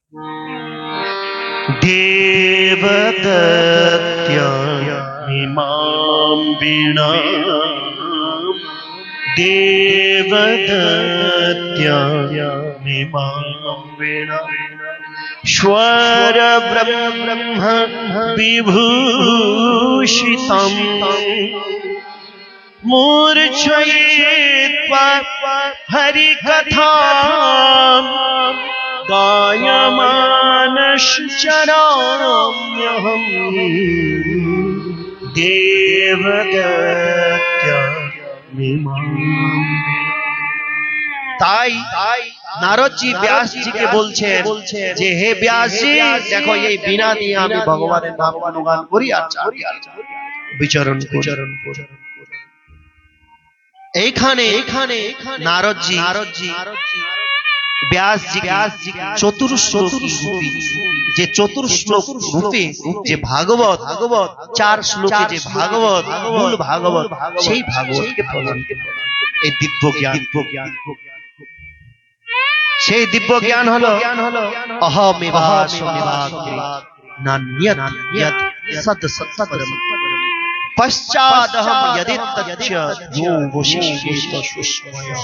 देवदत्यामिमां वीणाम् देवदत्यामिमां वीणाम् स्वर ब्रह्म विभूषितम् मूर्छयित्वा हरिकथाम् गायमानश्चराम्यहम् देवदत्यामिमां। তাই নারদজি ব্যাসজিকে বলছেন যে হে ব্যাসজি, দেখো এই বীণা দিয়ে আমি ভগবানের নাম গুণগান করি আর বিচরণ করি। এইখানে নারদজি ব্যাসজি চতুর্শ্লোকী রূপী, যে চতুর্শ্লোক রূপে যে ভাগবত 4 শ্লোকে যে ভাগবত, মূল ভাগবত, সেই ভাগবতকে প্রদান এই দিব্য জ্ঞান। সেই দিব্য জ্ঞান হলো অহমেবাস্মি নান্যৎ যৎ সৎ পরম পশ্চাদহম যদিত্তচ্চ यो वशिष्येत सुष्ময়ঃ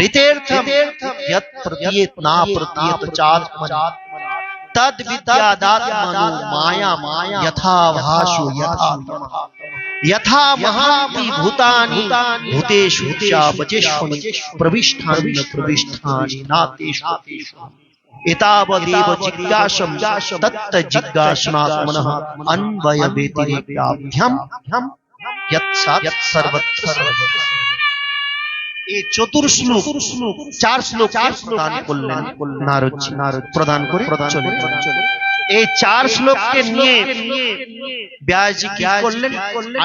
ঋতের্থম যৎ প্রতীয়েত না প্রতীয়েত চাত্মনি তদ বিদ্যাদাত্মনো মায়া যথা ভাসো যথা यथा महांति भूतानि भूतेषु चावचेष्वनि प्रविष्ठानि नातेषु एतावदेव जिज्ञासं तत्त जिज्ञासनात्मनः अन्वय व्यतिरेक्याभ्याम यत्सात् सर्वत्र এই চতুর্শ্লোক 4 শ্লোক প্রদান করলেন নারদজি, প্রদান করে চলে। এই 4 শ্লোককে নিয়ে ব্যাসজি কি করলেন?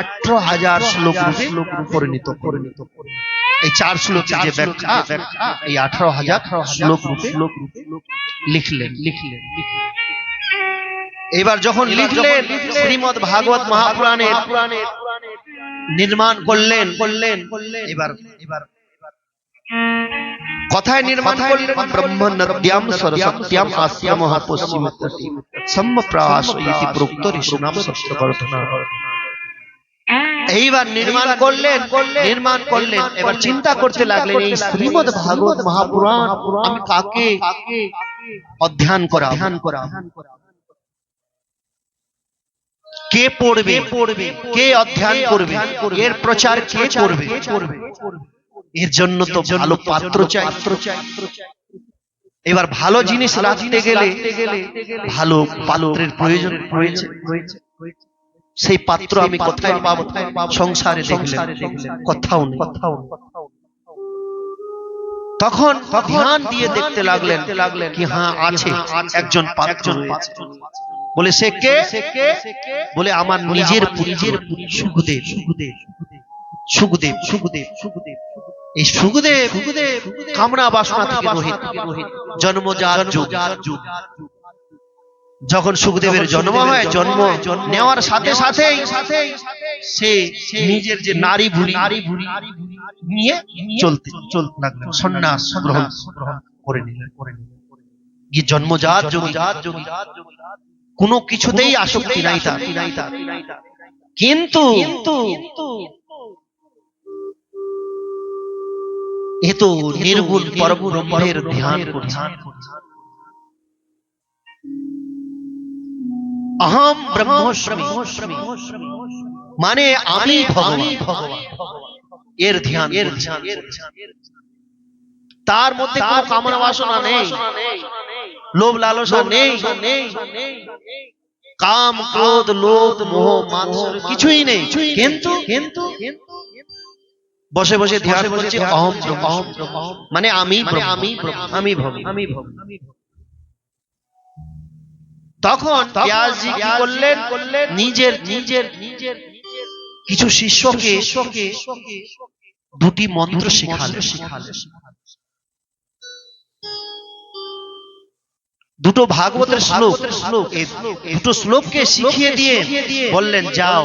18,000 শ্লোক রূপে পরিণত করলেন। এই 4 শ্লোকের যে ব্যাখ্যা, এই 18,000 শ্লোক রূপে লিখলেন। এবার যখন লিখলেন, শ্রীমদ্ ভাগবত মহাপুরাণের নির্মাণ করলেন। এবার কথায় নির্মাণ করলেন ব্রহ্ম নদ্যাম সরস্বত্যাম আশ্রমঃ পশ্চিমতটে সম্প্রাস ইতি প্রোক্ত ঋষিণাম সত্যবর্ধনা। এইবার নির্মাণ করলেন। এবার চিন্তা করতে লাগলেন, এই শ্রীমদ্ ভাগবত মহাপুরাণ আমি কাকে অধ্যয়ন করা, কে পড়বে, কে অধ্যয়ন করবে, এর প্রচার কে করবে? এর জন্য তো ভালো পাত্র চাই। এবার ভালো জিনিস রাখতে গেলে ভালো পাত্রের প্রয়োজন রয়েছে। সেই পাত্র আমি কোথায় পাবো? সংসারে দেখলেন কোথাও নেই। তখন ধ্যান দিয়ে দেখতে লাগলেন কি হ্যাঁ আছে, একজন পাত্র রয়েছে। বলে সে কে? বলে আমার নিজের সুখদেব। এই সুখদেব কামনা বাসনা থেকে রহিত, জন্মজাত যোগ। যখন সুখদেবের জন্ম হয়, জন্ম নেওয়ার সাথে সাথেই সে নিজের যে নারী ভুরি নিয়ে চলতে লাগলেন, সন্ন্যাস গ্রহণ করে নিলেন। জন্মজাত যোগী, কোনো কিছুতেই আসক্তি নাই তার। কিন্তু এ তো নির্গুণ পরব্রহ্মের ধ্যান করছে। অহম ব্রহ্মস্মি মানে আমি ভগবান, এর ধ্যান। তার মধ্যে কোনো কামনা বাসনা নেই, লোভ লালসা নেই, কাম ক্রোধ লোভ মোহ মাৎসর্য কিছুই নেই। কিন্তু বসে বসে ধ্যান করছে অহম মানে আমি ভগবান। তখন ব্যাসজি কি করলেন? নিজের কিছু শিষ্যকে 2টি মন্ত্র শেখালেন। 2টো ভাগবতের শ্লোক, এই 2টো শ্লোককে শিখিয়ে দিয়ে বললেন যাও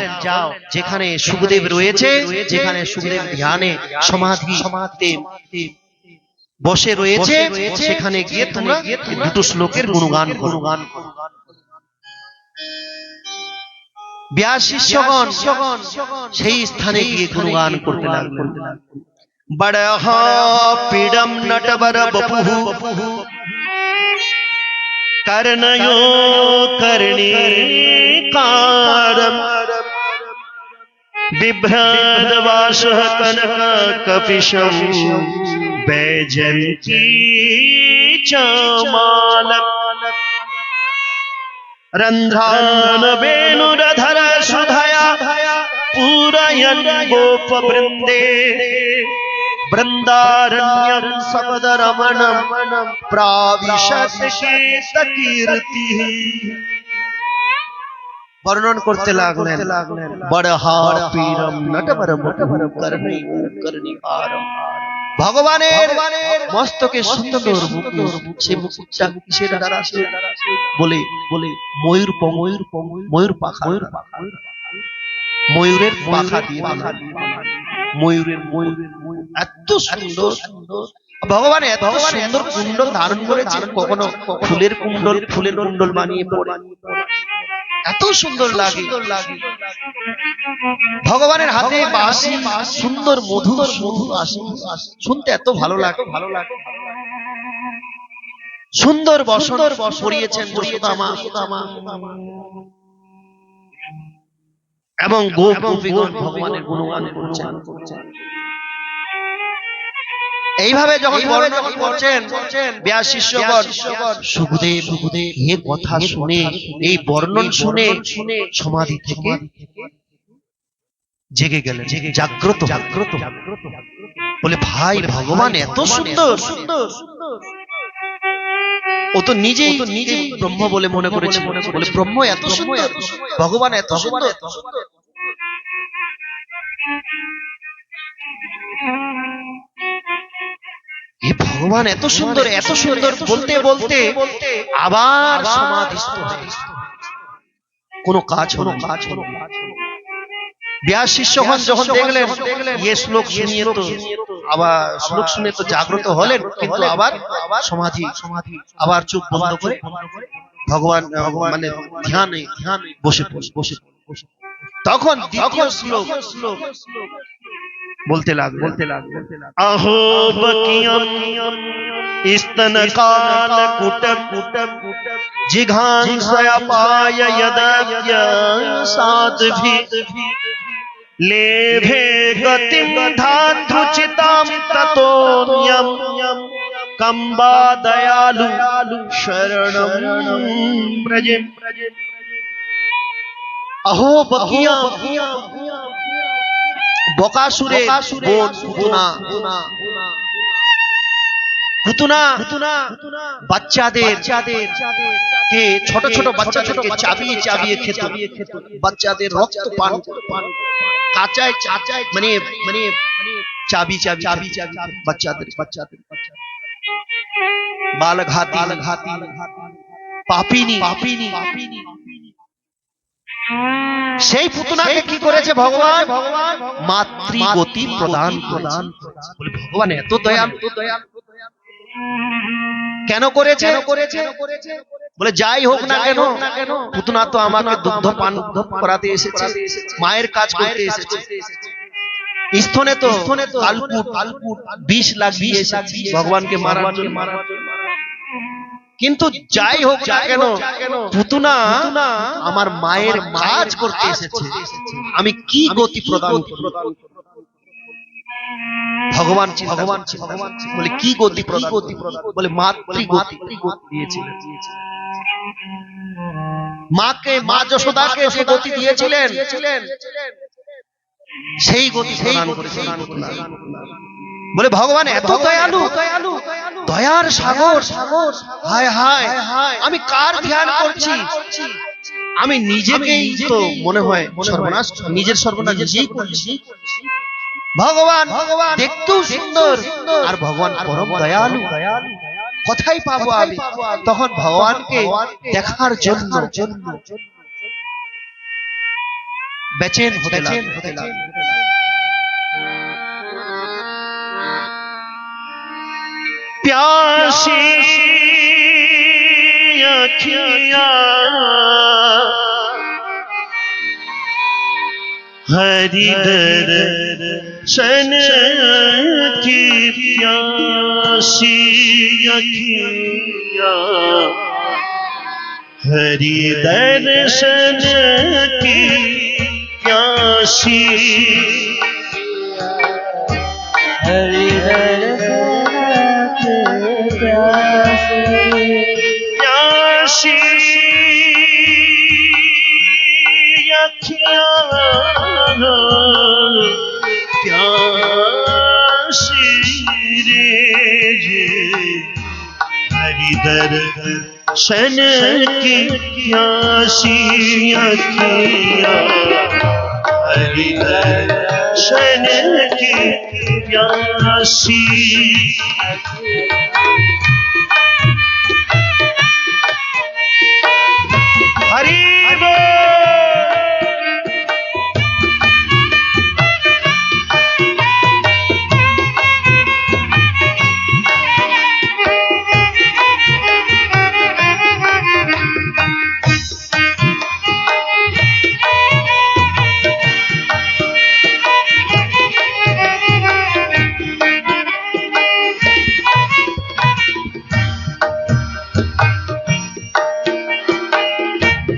যেখানে সুখদেব রয়েছে, যেখানে সুখদেব ধ্যানে সমাধি বসে রয়েছে, সেখানে গিয়ে তোমরা দুটো শ্লোকের গুণগান করো। ব্যাস শিষ্যগণ সেই স্থানে গিয়ে গুণগান করতে লাগলেন। বড়হ পীড়ম নটবর বপুহু কর্ণयो कर्णिकारं बिभ्रद्वासः कनक कपिशं वैजयन्ती च मालम् रन्ध्रान वेणुरधर सुधया पूरयन् गोपवृन्दे बृन्दारण्यं सपदरमणं प्राविशत् केतकीर्तिः। বর্ণন করতে লাগলেন, বড়হা পীরম নটবর বপুহু কর্ণयो কর্ণিকারম। ভগবানের মস্তকে সুন্দর মুকুট, সে মুকুটটা কিসের দ্বারা বলে ময়ূর ময়ূর পাখা, ময়ূরের পাখা দিয়ে, ময়ূরের এত সুন্দর ভগবান এত সুন্দর কুণ্ডল ধারণ করেছেন, কখনো ফুলের কুণ্ডল বানিয়ে পড়ে, এত সুন্দর লাগে। ভগবানের হাতে বাঁশি, সুন্দর মধুর বাঁশি শুনতে এত ভালো লাগে। সুন্দর বসন পরিয়েছেন যশোদামা এবং গোপীগণ ভগবানের গুণগান করছেন। এইভাবে যখন বর্ণনা করছেন ব্যাস শিষ্যগণ, সুখদেব এই কথা শুনে, এই বর্ণন শুনে সমাধি থেকে জেগে গেলেন, জাগ্রত বলে, ভাই ভগবান এত সুন্দর। ও তো নিজেই ব্রহ্ম বলে মনে করেছে, বলে ব্রহ্ম এত সুন্দর, ভগবান এত সুন্দর। ভগবান এত সুন্দর বলতে বলতে আবার সমাধিস্থ হয়ে কোন কাজ হলো। ব্যাস শিষ্যগণ যখন দেখলেন এই শ্লোক শুনিয়ে তো আবার শ্লোক শুনে তো জাগ্রত হলেন, কিন্তু আবার সমাধি আবার চোখ বন্ধ করে ভগবান মানে ধ্যানে বসে তখন দ্বিতীয় শ্লোক বলতে লাগলো, अहो बकियम स्तनकाल कुटम जिघांसया पाय यदज्ञ साध्वी लेभे गतिम धातृचिताम ततोन्यम कंबा दयालु शरणम व्रजे। अहो बकियम, বকাসুরের বোন পুতনা বাচ্চাদের কে, ছোট ছোট বাচ্চাদেরকে চাবিয়ে খেত, বাচ্চাদের রক্ত পান, কাঁচায় মানে চাবি বাচ্চাদের বালঘাতি পাপিনী। সেই পুতনাকে কি করেছে ভগবান? মাতৃগতি প্রদান বলে, ভগবান এত দয়ালু। কেন করেছে? বলে যাই হোক না কেন, পুতনা তো আমাকে দুগ্ধ পান করাতে এসেছে, মায়ের কাজ করতে এসেছে, স্তনে তো আলকুট বিষ লাগিয়ে এসেছে ভগবানকে মারার জন্য। কিন্তু যাই হোক না কেন, পুতনা আমার মায়ের কাজ করতে এসেছে, আমি কি গতি প্রদান করব? ভগবান বলে কি গতি প্রদান? বলে মাতৃগতি দিয়েছিলেন। মা যশোদাকে যে গতি দিয়েছিলেন, সেই গতি প্রদান করেছেন। বলে ভগবান এত দয়ালু, দয়ার সাগর, হায় হায় আমি কার ধ্যান করছি? আমি নিজেকেই তো মনে হয় সর্বনাশ, নিজের সর্বনাশ নিজেই করছি। ভগবান দেখতেও সুন্দর, আর ভগবান পরম দয়ালু, কোথায় পাবো আমি? তখন ভগবানকে দেখার জন্য বেচেন হতে লাগলেন। प्यासी अखियाँ हरि दर्शन की प्यासी अखियाँ हरि दर्शन की प्यासी हरि दर्शन की प्यासी प्यासी अखियाँ प्यासी रे हरि दर्शन की प्यासी अखियाँ हरि दर्शन की प्यासी हरि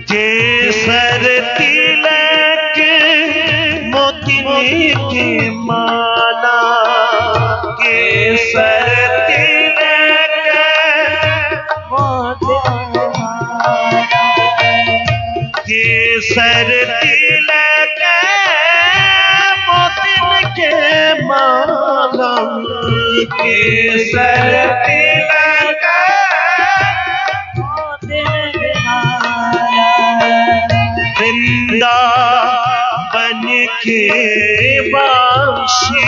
केसर तिलक मोती की माला केसर तिलक केसर तिलक मोती के माला केसर तिलक वृंदावन के वासी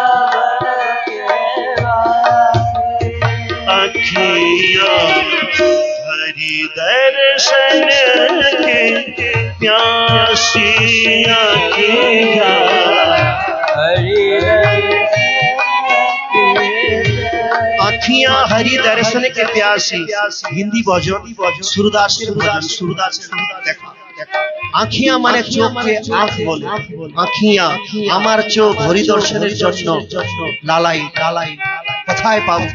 वृंदावन के वासी अखियाँ हरि दर्शन के प्यासी अखियाँ अखियाँ हरि दर्शन के प्यासी हिंदी भजन सूरदासेर भजन सूरदासेर देखा आँखियाँ माने चोख के आँख बोले आँखियाँ आमार चोख हरि दर्शनेर जन्य लालाई लालाई कोथाय पाबो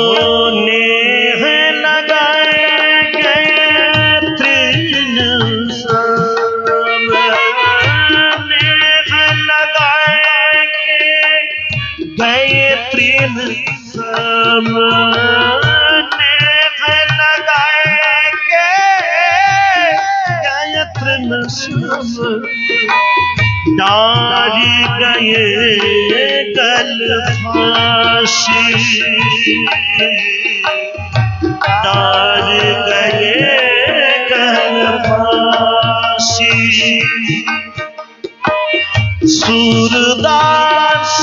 नेह लगाए तृण गए तृण सम नेह लगाए गए तृण सम डारी गए गल फांसी डार गए गल फांसी सूरदास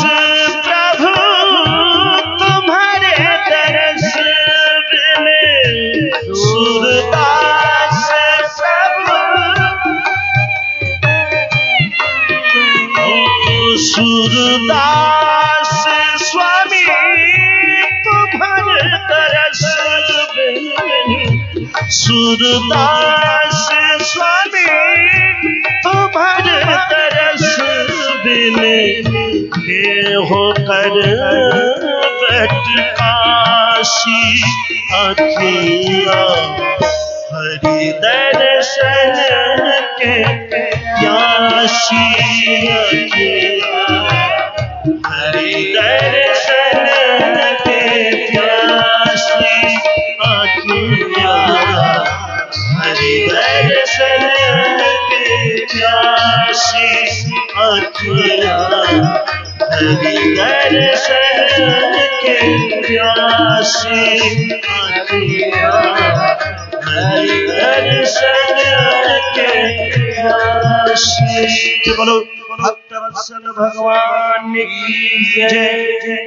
प्रभु तुम्हारे दरस बिने सूरदास सूरदास स्वामी तुम्हारे तरस सूरदास स्वामी तुम्हारे तरस बिने हो कर बट काशी अखियाँ हरि दर्शन के प्यासी हरि दर्शन के प्यासी अखियाँ हरि दर्शन के प्यासी अखियाँ हरि दर्शन के प्यासी अखियाँ हरि दर्शन के प्यासी बोलो भक्तवत्सल भगवान की जय।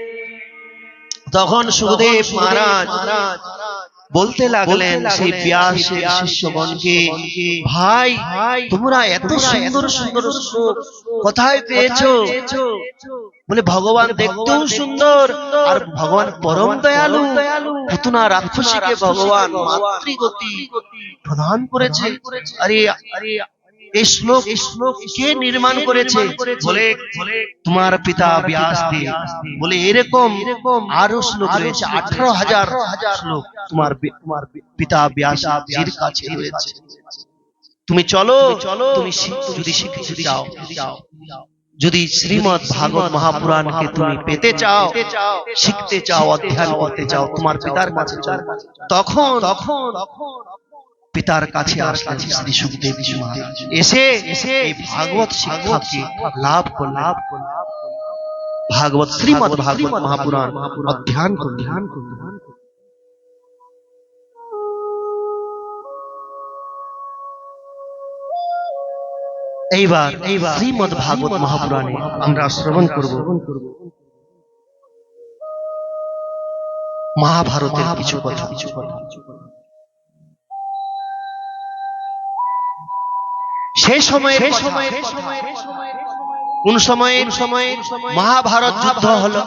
তখন সুখদেব মহারাজ বলতে লাগলেন সেই ব্যাসের শিষ্যগণকে, ভাই তোমরা এত সুন্দর সুন্দর শ্লোক কোথায় পেয়েছো? বলে ভগবান দেখতেও সুন্দর আর ভগবান পরম দয়ালু। পুতনা রাক্ষসীকে ভগবান মাতৃগতি প্রদান করেছে। আরে এই শ্লোক কে নির্মাণ করেছে? বলে তোমার পিতা ব্যাসদেব। বলে এরকম আরো শ্লোক রয়েছে, 18,000 শ্লোক তোমার পিতা ব্যাসজির কাছে রয়েছে। তুমি চলো, তুমি যদি শিখতে চাও, যদি শ্রীমদ্ ভাগবত মহাপুরাণকে তুমি পেতে চাও, শিখতে চাও, অধ্যয়ন করতে চাও, তোমার পিতার কাছে চলো। তখন পিতার কাছে আসলেন শ্রী সুখদেব মহারাজ। এসে এই ভাগবত শিক্ষাকে লাভ করলেন। ভাগবত শ্রীমদ্ ভাগবত মহাপুরাণ অধ্যয়ন করলেন। এইবার শ্রীমদ্ ভাগবত মহাপুরাণে আমরা শ্রবণ করব মহাভারতের কিছু কথা। সেই সময়ে কোন সময়ে মহাভারত যুদ্ধ হলো।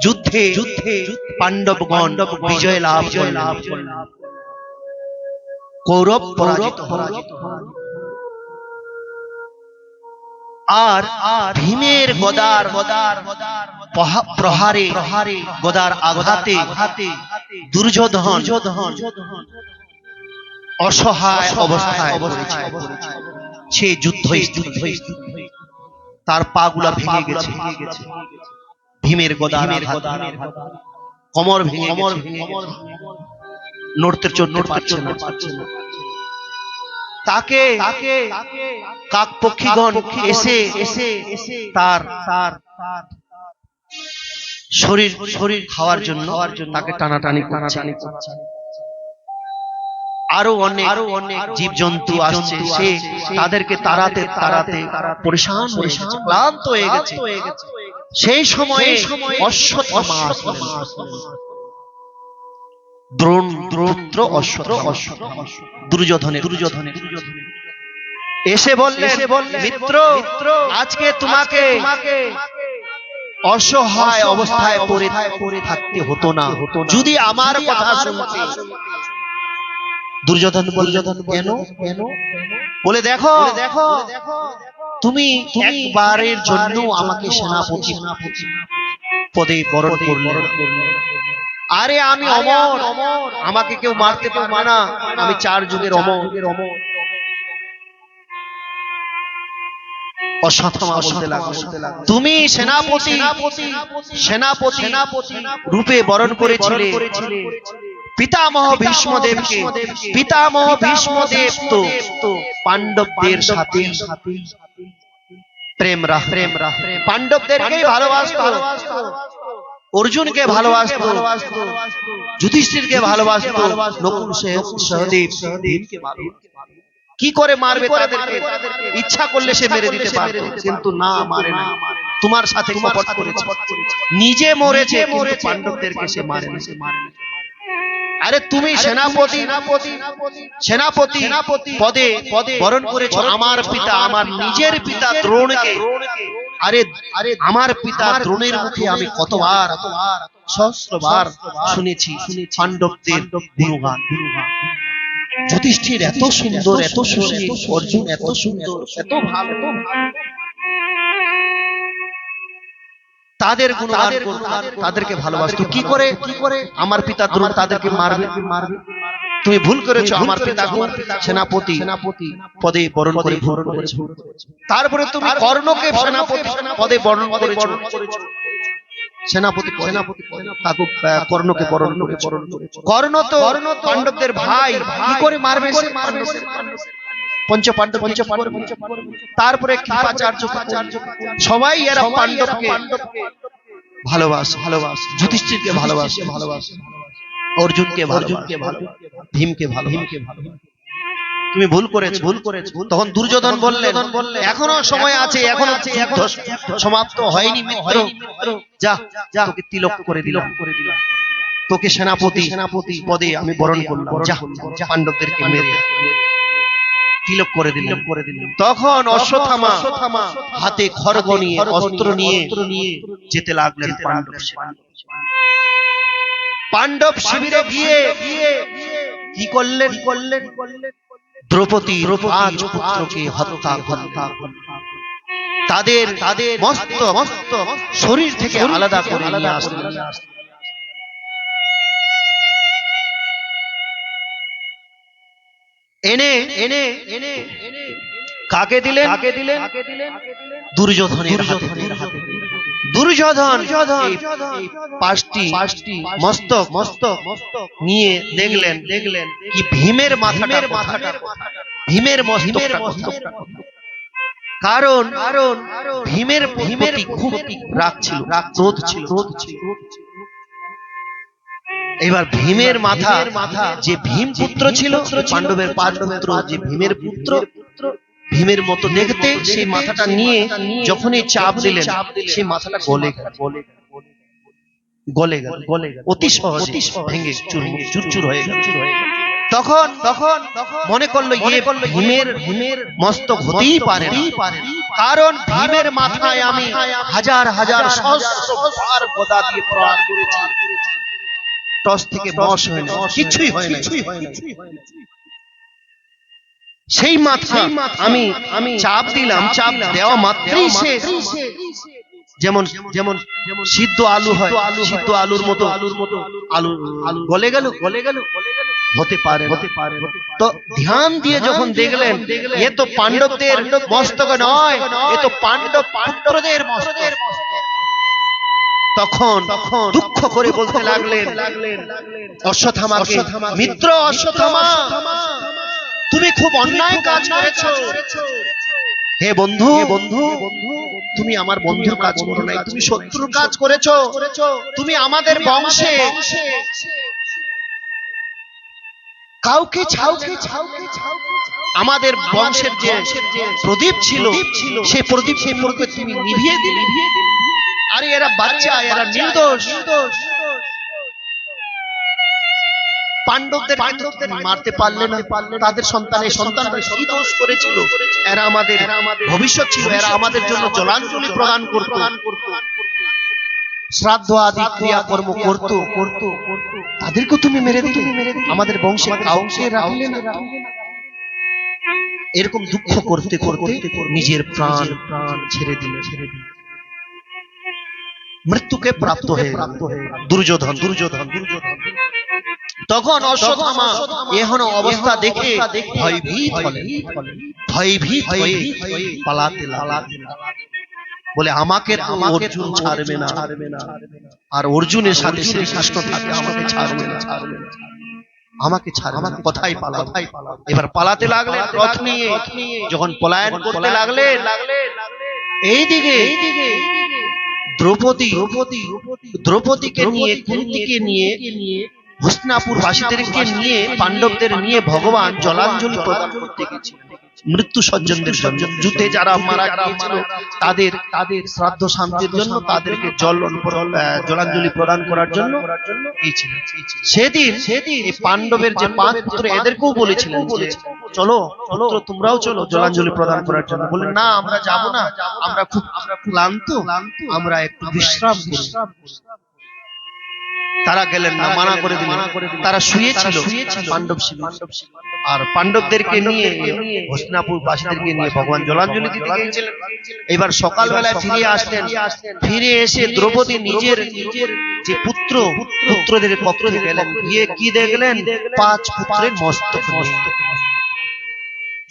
যুদ্ধে পাণ্ডবগণ বিজয় লাভ করলেন, কৌরব পরাজিত হলেন। আর ভীমের গদার প্রহারে গদার আঘাতে দুর্যোধন অসহায় অবস্থায় পড়েছে। সে যুদ্ধ তার পা গুলা ভেঙে গেছে ভীমের গদার আঘাতে, কোমর ভেঙে নড়তে পারছে না। তাকে কাকপক্ষীগণ এসে তার শরীর খাওয়ার জন্য তাকে টানাটানি করছে। আরো অনেক জীবজন্তু আসছে, সে তাদেরকে তাড়াতে পরেশান হয়ে গেছে, ক্লান্ত হয়ে গেছে। সেই সময়ে অশ্বত্থামা দুর্যোধনের এসে বললেন, মিত্র আজকে তোমাকে অসহায় অবস্থায় পড়ে থাকতে হতো না যদি আমার কথা শুনতে। দুর্যোধন কেন? বলে দেখো তুমি একবারের জন্য আমাকে সেনাপতি পদে বরণ করলে। আরে আমি অমর, আমাকে কেউ মারতে পারবে না, আমি 4 যুগের অমর। অশ্বত্থামা বলতে লাগলো, তুমি সেনাপতি রূপে বরণ করেছিলে পিতামহ ভীষ্মদেবকে। পিতামহ ভীষ্মদেব তো পাণ্ডবদের সাথে প্রেম রাখতেন, পাণ্ডবদেরকেই ভালোবাসতো, অর্জুনকে ভালোবাসতো, যুধিষ্ঠিরকে ভালোবাসতো, নকুল সহদেব ভীমকে ভালোবাসতো। কি করে মারবে তাদেরকে? ইচ্ছা করলে সে মেরে দিতে পারত, কিন্তু না, মারে না। তোমার সাথে কপট করেছে, নিজে মরেছে, কিন্তু পাণ্ডবদেরকে সে মারে না। আরে তুমি সেনাপতি পদে বরণ করেছো আমার পিতা, আমার নিজের পিতা দ্রোণকে। আরে আমার পিতা দ্রোণের মুখে আমি কতবার, সহস্রবার শুনেছি পাণ্ডবদের গুণগান। যুধিষ্ঠির এত সুন্দর, এত সুশীল, অর্জুন এত সুন্দর, এত ভালো, তাদের গুণগান করতাম, তাদেরকে ভালোবাসতো। কি করে আমার পিতা দ্রোণ তাদেরকে মারবে? তুমি ভুল করেছো, আমার পিতা সেনাপতি পদে বরণ করে ভুল করেছো। তারপরে তুমি কর্ণকে সেনাপতি পদে বরণ করেছো, সেনাপতি কর্ণকে বরণ করেছো। কর্ণ তো পাণ্ডবদের ভাই, কি করে মারবে? পঞ্চপাণ্ডব। তারপরে কৃপাচার্য, সবাই এরা পাণ্ডবকে ভালোবাসে, যুধিষ্ঠিরকে ভালোবাসে, অর্জুনকে ভালোবাসে, ভীমকে ভালোবাসে। তুমি ভুল করেছো। তখন দুর্যোধন বললেন, এখনো সময় আছে, এখনো যুদ্ধ সমাপ্ত হয়নি মিত্র। যা তোকে তিলক করে দিলাম, তোকে সেনাপতি পদে আমি বরণ করলাম, যা পাণ্ডবদেরকে মেরে তিলক করে দিলেন। তখন অশ্বত্থামা হাতে খড়গ নিয়ে অস্ত্র নিয়ে যেতে লাগলেন পাণ্ডব শিবিরে গিয়ে কি করলেন? দ্রৌপদী পাঁচ পুত্রকে হত্যা তাদের মস্ত শরীর থেকে আলাদা করে নিয়ে আসলেন। এনে কাকে দিলেন? দুর্যোধনের হাতে। দুর্যোধন এই পাঁচটি মস্তক নিয়ে দেখলেন কি ভীমের মাথাটা ভীমের মস্তকটা। কারণ ভীমের প্রতি খুব রাগ ছিল, ক্রোধ ছিল। এবার ভীমের মাথা, যে ভীম পুত্র ছিল পাণ্ডবের পাঁচ পুত্র, যে ভীমের পুত্র, ভীমের মতো দেখতে, সেই মাথাটা নিয়ে যখনই চাপ দিলেন সেই মাথাটা গলে গেল অতি সহজে ভেঙে চুরচুর হয়ে গেল। তখন মনে করলো ভীমের মস্তক হতেই পারে না, কারণ ভীমের মাথায় আমি হাজার সহস্র গদা দিয়ে প্রহার করেছি, টস থেকে বশ হয় না, কিছুই হয় না। সেই মাথা আমি চাপ দিলাম, চাপ দেওয়া মাত্রই সে যেমন সিদ্ধ আলু হয়, সিদ্ধ আলুর মতো আলু গলে গেল হতে পারে। তো ধ্যান দিয়ে যখন দেখলেন এ তো পাণ্ডবদের মস্তক নয়, এ তো পাণ্ডব পুত্রদের মস্তক, তখন দুঃখ করে বলতে লাগলেন অশ্বত্থামাকে, মিত্র অশ্বত্থামা, তুমি খুব অন্যায় কাজ করেছো। হে বন্ধু, তুমি আমার বন্ধুর কাজ করো নাই, তুমি শত্রুর কাজ করেছো। তুমি আমাদের বংশে কাউকে আমাদের বংশের যে প্রদীপ ছিল সেই প্রদীপ তুমি নিভিয়ে দিলে। আরে এরা বাচ্চা, এরা নির্দোষ। পাণ্ডবদের মারতে পারলে না, তাদের সন্তানরা কি দোষ করেছিল? এরা আমাদের ভবিষ্যৎ ছিল, এরা আমাদের জন্য জলাঞ্জলি প্রদান করত, শ্রাদ্ধ আদি ক্রিয়াকর্ম করত, তাদেরকে তুমি মেরে দিলে, আমাদের বংশে কাউকে রাখলে না। এরকম দুঃখ করতে নিজের প্রাণ ছেড়ে দিলে, মৃত্যুকে প্রাপ্ত হয়ে দুর্যোধন। তখন অশ্বত্থামা এহেন অবস্থা দেখে ভয়ভীত হয়ে পালাতে লাগলেন। বলে আমাকে তো অর্জুন ছাড়বে না, আর অর্জুনের সাথে শ্রীকৃষ্ণ থাকে, আমাকে ছাড়বে না, কথাই পালাবো। এবার পালাতে লাগলেন রথ নিয়ে। যখন পলায়ন করতে লাগলেন, এইদিকে দ্রৌপদীকে নিয়ে, কুন্তিকে নিয়ে, হস্তিনাপুর বাসীদেরকে নিয়ে, পাণ্ডবদের নিয়ে ভগবান জলাঞ্জলি প্রদান করতে গেছিলেন মৃত্যু সজ্জনদের জন্য। যুদ্ধে যারা মারা গিয়েছিল তাদের শ্রাদ্ধ শান্তির জন্য, তাদেরকে জলাঞ্জলি প্রদান করার জন্য গিয়েছিলেন। সেদিন এই পাণ্ডবের যে পাঁচ পুত্র, এদেরকেও বলেছিলেন যে চলো পুত্র, তোমরাও চলো জলাঞ্জলি প্রদান করার জন্য। বললেন না, আমরা যাব না, আমরা খুব ক্লান্ত, আমরা একটু বিশ্রাম করি। তারা গেলেন না, মানা করে দিলেন। তারা শুয়েছিল পাণ্ডব শিবির, আর পাণ্ডবদেরকে নিয়ে, হস্তিনাপুর বাসীদেরকে নিয়ে ভগবান জলাঞ্জলি দিতে গিয়েছিলেন। এবার সকালবেলায় ফিরে আসলেন। ফিরে এসে দ্রৌপদী নিজের যে পুত্রদের পক্ষে গেলেন, গিয়ে কি দেখলেন? পাঁচ পুত্রের মস্তক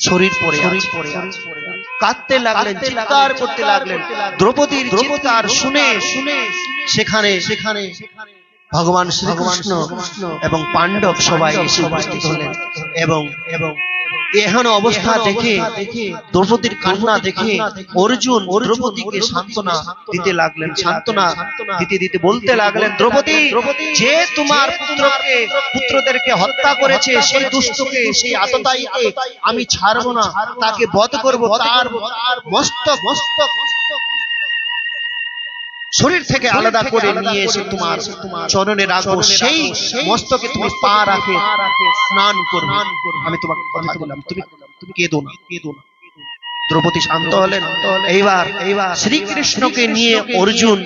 শরীর পড়ে কাঁদতে লাগলেন, চিৎকার করতে লাগলেন। দ্রৌপদীর চিৎকার শুনে সেখানে ভগবান শ্রীকৃষ্ণ এবং পাণ্ডব সবাই এসে উপস্থিত হলেন। এবং এহেন অবস্থা দেখে, দ্রৌপদীর কান্না দেখে অর্জুন দ্রৌপদীকে সান্ত্বনা দিতে লাগলেন। সান্ত্বনা দিতে বলতে লাগলেন, দ্রৌপদী, যে তোমার পুত্রদেরকে হত্যা করেছে, সেই দুষ্টকে, সেই আততায়ীকে আমি ছাড়ব না, তাকে বধ করব, তার মস্তক শরীর থেকে আলাদা করে নিয়ে এসে তোমার চরণে রাখবো, সেই মস্তকে তুমি পা রাখে স্নান করবে। আমি তোমাকে কথা দিলাম, তুমি কেঁদো না। দ্রৌপদী শান্ত হলেন। এইবার শ্রীকৃষ্ণকে নিয়ে অর্জুন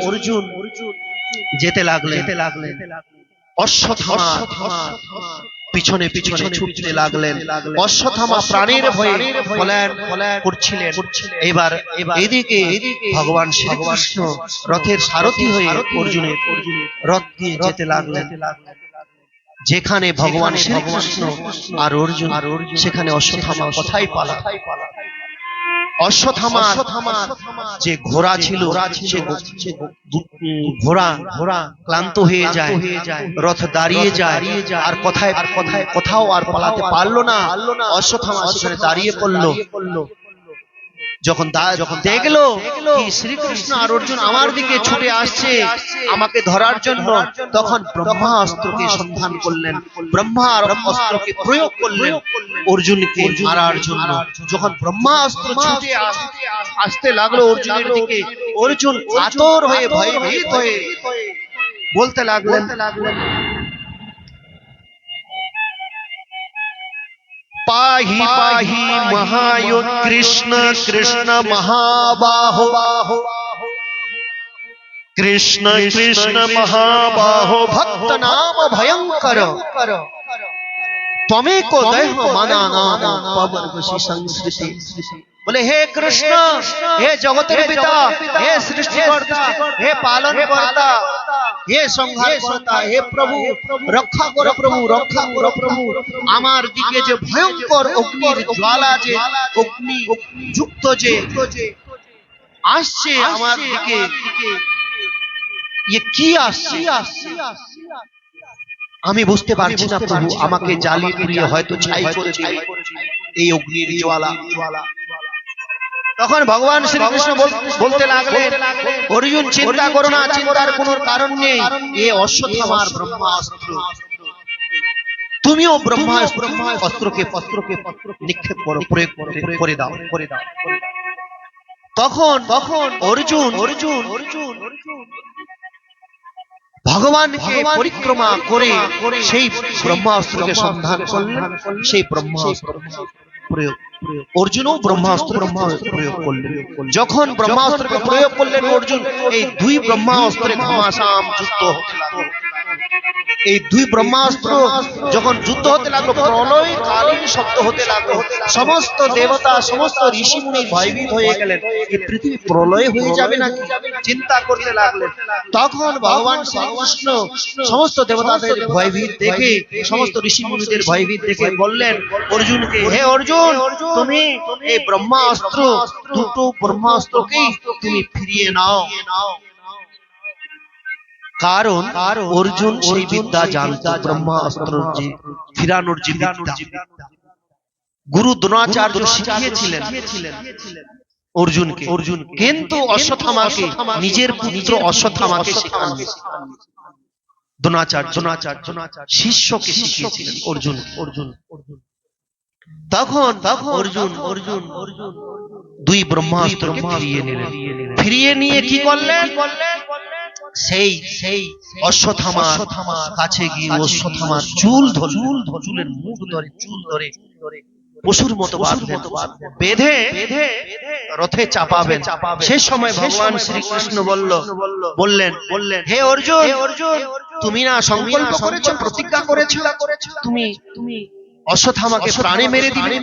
যেতে লাগলেন। অশ্বত্থামা পিছনে পিছনে ছুটতে লাগলেন। অশ্বত্থামা প্রাণের ভয়ে পলায়ন করছিলেন। এবার এদিকে ভগবান শ্রীকৃষ্ণ রথের সারথি হয়ে অর্জুনের রথ দিয়ে যেতে লাগলেন। যেখানে ভগবান শ্রীকৃষ্ণ আর অর্জুন, সেখানে অশ্বত্থামা কোথায় পালা। অশ্বত্থামা যে ঘোড়া ছিল, ঘোড়া ক্লান্ত হয়ে যায়, রথ দাঁড়িয়ে যায়, আর কোথাও আর পালাতে পারলো না। অশ্বত্থামা সেখানে দাঁড়িয়ে পড়লো। যখন দেখলো কি শ্রীকৃষ্ণ আর অর্জুন আমার দিকে ছুটে আসছে আমাকে ধরার জন্য, তখন ব্রহ্মাস্ত্রকে সন্ধান করলেন, ব্রহ্মার অস্ত্রকে প্রয়োগ করলেন অর্জুনকে মারার জন্য। যখন ব্রহ্মাস্ত্র ছুটে আসতে লাগলো অর্জুনের দিকে, অর্জুন কাতর হয়ে ভয়ভীত হয়ে বলতে লাগলেন, পাহি পাহি মহায়োগ কৃষ্ণ কৃষ্ণ মহাবাহো, কৃষ্ণ কৃষ্ণ মহাবাহো ভক্ত নাম ভয়ঙ্কর, त्वमेको देह माना नाम पवर्गसी संस्कृति। बोले हे कृष्ण, हे जगतेर पिता, हे सृष्टिकर्ता, हे पालन कर्ता, हे संहार कर्ता, हे प्रभु रक्षा करो, प्रभु रक्षा करो, प्रभु आमार दिके जे भयंकर अग्निर ज्वाला जे अग्नि युक्त जे आसছে आमार दिके, ये की आसছে আমি বুঝতে পারছি না প্রভু, আমাকে জ্বালিয়ে পুড়িয়ে হয়তো ছাই করে দিবে এই অগ্নির জ্বালা। তখন ভগবান শ্রীকৃষ্ণ বলতে লাগলেন, অর্জুন চিন্তা করো না, চিন্তার কোনো কারণ নেই, এ অশ্বত্থামার ব্রহ্মাস্ত্র, তুমিও ব্রহ্মাস্ত্রকে নিক্ষেপ করো, প্রয়োগ করে দাও। তখন অর্জুন ভগবানকে পরিক্রমা করে সেই ব্রহ্মাস্ত্রকে সন্ধান করলেন, সেই ব্রহ্মাস্ত্র প্রয়োগ, অর্জুনও ব্রহ্মাস্ত্র প্রয়োগ করলেন। যখন ব্রহ্মাস্ত্রকে প্রয়োগ করলেন অর্জুন, এই দুই ব্রহ্মাস্ত্রে ঘমাসাম যুদ্ধ হতে লাগলো। এই দুই ব্রহ্মাস্ত্র যখন যুদ্ধ হতে লাগলো, প্রলয় কালীন শব্দ হতে লাগলো। সমস্ত দেবতা সমস্ত ঋষি মুনি ভয়ভীত হয়ে গেলেন, এই পৃথিবী প্রলয় হয়ে যাবে নাকি, চিন্তা করতে লাগলেন। তখন ভগবান শ্রীকৃষ্ণ সমস্ত দেবতাদের ভয়ভীত দেখে, সমস্ত ঋষি মুনিদের ভয়ভীত দেখে বললেন অর্জুনকে, হে অর্জুন, তুমি এই ব্রহ্মাস্ত্র, দুটো ব্রহ্মাস্ত্রকেই তুমি ফিরিয়ে নাও। কারণ অর্জুন সেই বিদ্যা জানত, ব্রহ্মাস্ত্র যে ফিরানোর যে বিদ্যা গুরু দ্রোণাচার্য শিখিয়েছিলেন অর্জুনকে, কিন্তু অশ্বত্থামাকে, নিজের পুত্র অশ্বত্থামাকে শেখাননি। দ্রোণাচার্য শিষ্যকে শিখিয়েছিলেন অর্জুন। তখন অর্জুন দুই ব্রহ্মাস্ত্রকে ফিরিয়ে নিলেন। ফিরিয়ে নিয়ে কি করলেন, সেই অশ্বত্থামার কাছে গিয়ে অশ্বত্থামার চুলের মুখ ধরে চুল ধরে পশুর মতো বেঁধে রথে চাপাবেন। সে সময় ভগবান শ্রীকৃষ্ণ বললেন, হে অর্জুন, তুমি না সংকল্প করেছো, প্রতিজ্ঞা করেছো, তুমি অশ্বত্থামাকে প্রাণে মেরে দিবে,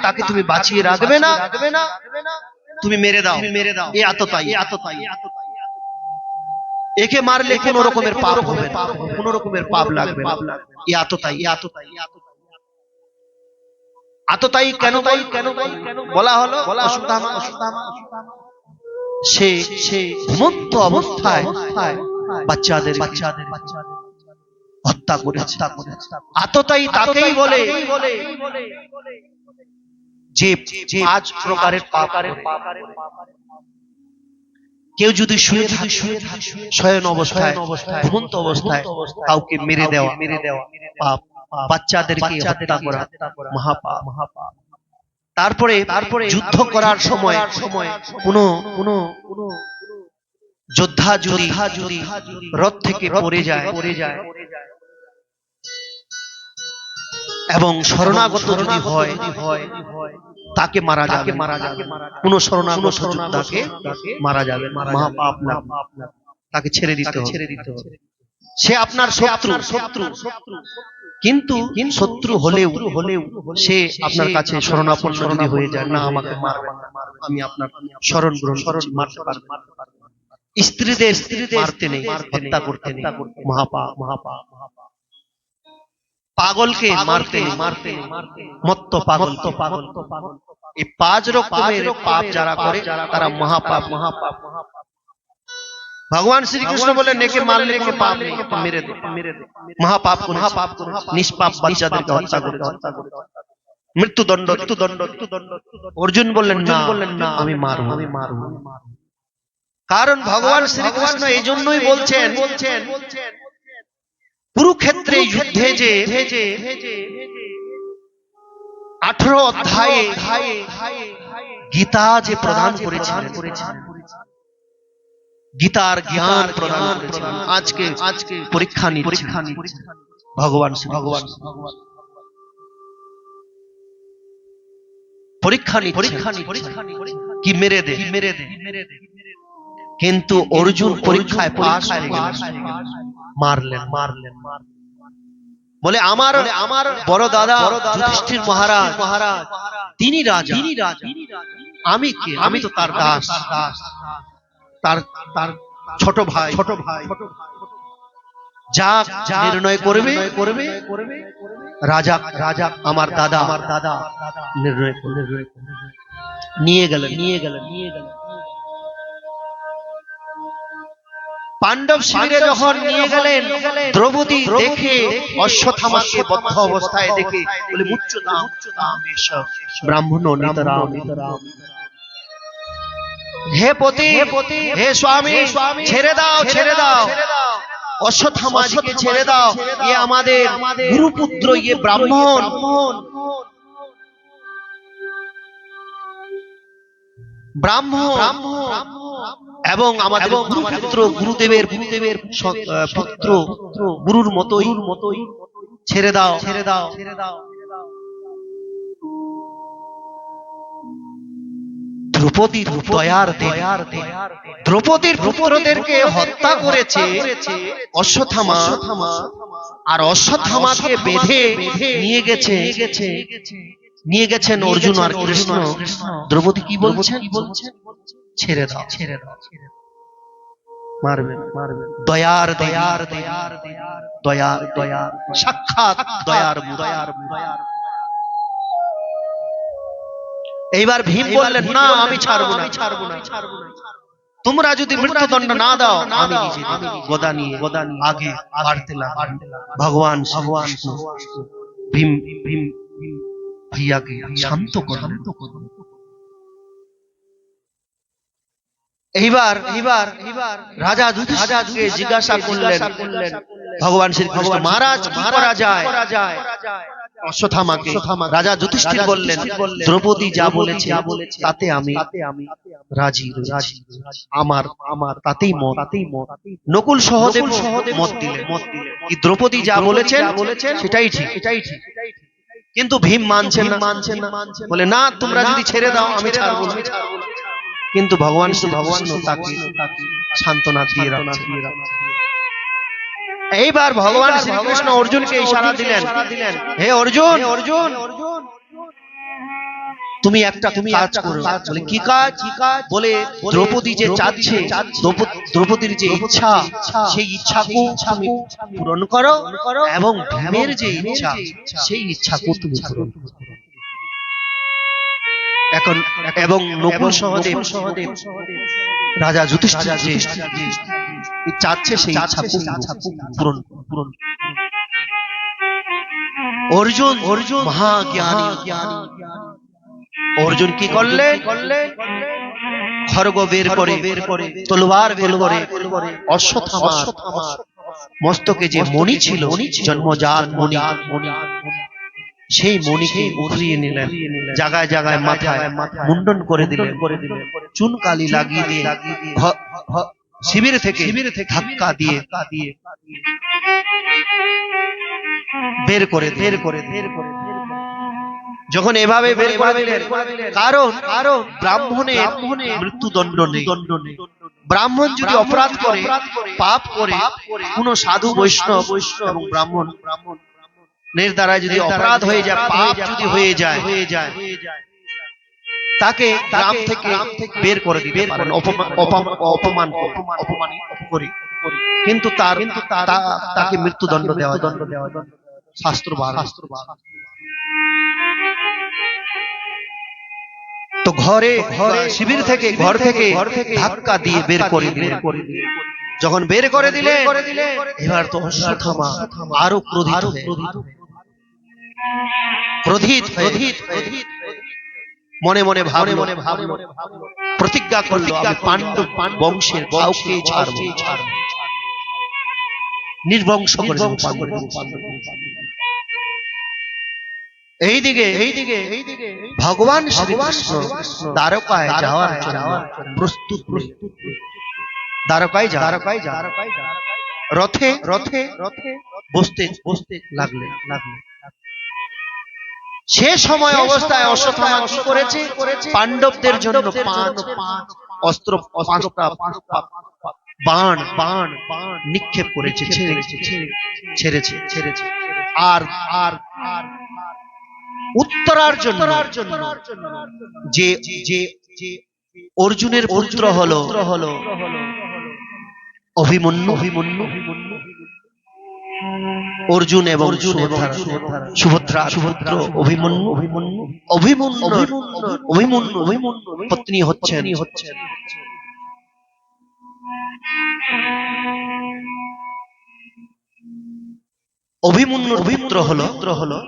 তাকে তুমি বাঁচিয়ে রাখবে না, তুমি মেরে দাও। এ আততায়ী, একে মারলে কোন রকমের পাপ হবে না, কোন রকমের পাপ লাগবে না। এ আততায়ী কেন বলা হলো, অশ্বত্থামা সে ঘুমন্ত অবস্থায় বাচ্চাদের হত্যা করেছে। আততায়ী তাকেই বলে যে 5 প্রকারের পাপ। কেউ যদি শয়ন অবস্থায়, ঘুমন্ত অবস্থায় কাউকে মেরে দেওয়া পাপ, বাচ্চাদেরকে হত্যা করা মহাপাপ। তারপরে যুদ্ধ করার সময় কোন যোদ্ধা যদি রথ থেকে পড়ে যায় এবং শরণাগত যদি হয় তাকে মারা যাবে, কোন শরণাগত যোদ্ধাকে মারা যাবে, মহাপাপ না, তাকে ছেড়ে দিতে হবে। সে আপনার শত্রু, কিন্তু শত্রু হলেও সে আপনার কাছে শরণাপন্ন যদি হয়ে যায়, না আমাকে মারবেন না, আমি আপনার শরণ গ্রহণ করছি, মারতে পারবেন না। স্ত্রীদের মারতে নেই, হত্যা করতে নেই, মহাপাপ। পাগলকে মারতে নেই, মত্ত পাগল। এই 5 রকমের পাপ যারা করে তারা মহাপাপ। ভগবান শ্রীকৃষ্ণ বলেন একে মারলে কোনো পাপ নেই, মেরে দে। মহাপাপ নিষ্পাপ বাচ্চাদেরকে হত্যা করে মৃত্যুদণ্ড। অর্জুন বললেন না, আমি মারব। কারণ ভগবান শ্রীকৃষ্ণ এই জন্যই বলছেন, কুরুক্ষেত্রে যুদ্ধে যে 18 অধ্যায়ে গীতা যে প্রদান করেছিলেন, গীতার জ্ঞান প্রদান করেছিলেন, আজকে পরীক্ষা নিচ্ছেন ভগবান পরীক্ষা কি মেরে দে। কিন্তু অর্জুন পরীক্ষায় পাস হয়ে গেলেন, মারলেন। বলে আমার বড় দাদা যুধিষ্ঠির মহারাজ তিনি রাজা, আমি কে? আমি তো তার দাস, তার ছোট ভাই। যা নির্ণয় করবে রাজা আমার দাদা নির্ণয় করবে। নিয়ে গেলেন। পাণ্ডব শিবিরে যখন নিয়ে গেলেন, দ্রৌপদী দেখে অশ্বত্থামাকে বদ্ধ অবস্থায় দেখে বলে, মুচ্যতাম ব্রাহ্মণ নিতরাম। হে পতি, হে স্বামী, ছেড়ে দাও অশ্বত্থামাকে ছেড়ে দাও, এ আমাদের গুরুপুত্র, এ ব্রাহ্মণ। এবং আমাদের গুরুপুত্র, গুরুদেবের পুত্র, গুরুর মতোই, ছেড়ে দাও। দ্রৌপদীর দয়ার দ্রৌপদীর পুত্রদেরকে হত্যা করেছে অশ্বত্থামা, আর অশ্বত্থামাকে বেঁধে নিয়ে গেছেন অর্জুন আর কৃষ্ণ। দ্রৌপদী কি বলছেন? ছেড়ে দাও, মারবেন। দয়ার সাক্ষাৎ দয়ার। এইবার ভীম বললেন, না আমি ছাড়বো না। তোমরা যদি মৃত্যুদণ্ড না দাও, আমি নিজে গদা নিয়ে আগে বাড়তে লাগলাম। ভগবান ভীম ভাইয়াকে শান্ত করলেন। এইবার রাজা যুধিষ্ঠিরকে জিজ্ঞাসা করলেন ভগবান শ্রীকৃষ্ণ, মহারাজ কি করা যায় অশ্বত্থামাকে? রাজা যুধিষ্ঠির বললেন, দ্রৌপদী যা বলেছে তাতে আমি রাজি। আমার তাতেই মত। নকুল সহদেব মত দিলেন কি দ্রৌপদী যা বলেছেন সেটাই ঠিক। কিন্তু ভীম মানছেন না, বলে না, তোমরা যদি ছেড়ে দাও আমি ছাড়বো না। কিন্তু ভগবান তাকে সান্ত্বনা দিয়ে রাখছেন। এইবার ভগবান শ্রীকৃষ্ণ অর্জুনকে ইশারা দিলেন, হে অর্জুন, তুমি একটা কাজ করো। বলে কি কাজ? বলে দ্রৌপদী যে চাচ্ছে, দ্রৌপদীর যে ইচ্ছা, সেই ইচ্ছাকে তুমি পূরণ করো, এবং ভীমের যে ইচ্ছা, সেই ইচ্ছাকে তুমি পূরণ করো। এখন এবং নকুল সহদেব রাজা যুধিষ্ঠির যে চাচ্ছে সেই ইচ্ছাকে পূরণ। অর্জুন মহাজ্ঞানী। অর্জুন কি করলে? খড়গ বের করে, তলোয়ার বের করে, অশ্বত্থামার মস্তকে যে মণি ছিল, জন্মজাত মণি, সেই মণিকে উঠিয়ে নিলেন, জায়গায় জায়গায় মাথায় মুন্ডন করে দিলেন, চুন কালি লাগিয়ে দিয়ে শিবির থেকে ধাক্কা দিয়ে বের করে যখন এভাবে বের করে দিলেন, কারণ ব্রাহ্মণের মৃত্যুদণ্ড নেই। ব্রাহ্মণ যদি অপরাধ করে, পাপ করে, কোন সাধু বৈষ্ণব এবং ব্রাহ্মণ দ্বারা যদি অপরাধ হয়ে যায়, পাপ যদি হয়ে যায়, তাকে গ্রাম থেকে বের করে দিতে পারেন, অপমানিত করে। কিন্তু তাকে মৃত্যুদণ্ড দেওয়া শাস্ত্র। তো শিবির থেকে ঘর থেকে ধাক্কা দিয়ে বের করে দিলেন। যখন বের করে দিলে, এবার তো অশ্বত্থামা আরো ক্রোধিত মনে মনে প্রতিজ্ঞা করল, আমি পাণ্ডব বংশের কাউকে ছাড়ব, নির্বংশ করে দেব পাণ্ডব। এইদিকে ভগবান শ্রীকৃষ্ণ দ্বারকায় যাওয়ার জন্য প্রস্তুত। দ্বারকায় রথে বসতে লাগলেন। সে সময় অবস্থায় অশ্বত্থামা কি করেছে? পাণ্ডবদের জন্য 5 অস্ত্র, 5টা বাণ নিক্ষেপ করেছে, ছেড়েছে। আর উত্তরার জন্য যে অর্জুনের পুত্র হলো অভিমন্যু, অর্জুন এবং সুভদ্রা পুত্র অভিমন্যু পত্নী হচ্ছেন অভিমন্যুর পুত্র হলো